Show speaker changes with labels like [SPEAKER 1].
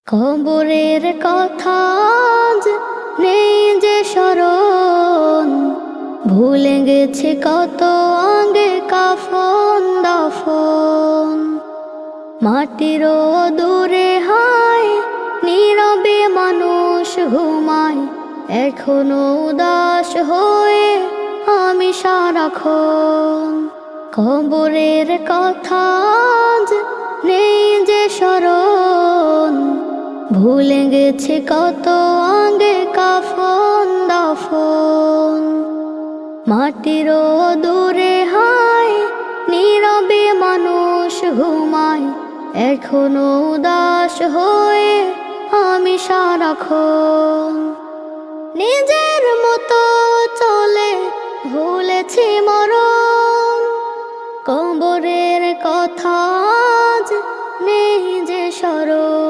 [SPEAKER 1] কবরের কথা আজ নেই যে স্মরণ, ভুলে গেছে কত আগে কাফন দাফন। মাটিরও দূরে হায় নীরবে মানুষ ঘুমায়, এখনো উদাস হয়ে আমি সারাক্ষণ। কবরের কথা আজ নেই যে স্মরণ, ভুলে গেছে কত আগে কাফন দাফন। মাটিরও দূরে হায় নীরবে মানুষ ঘুমায়, এখনো উদাস হয়ে আমি সারাক্ষণ। নিজের মতো চলে ভুলেছি মরণ, কবরের কথা আজ নেই যে স্মরণ।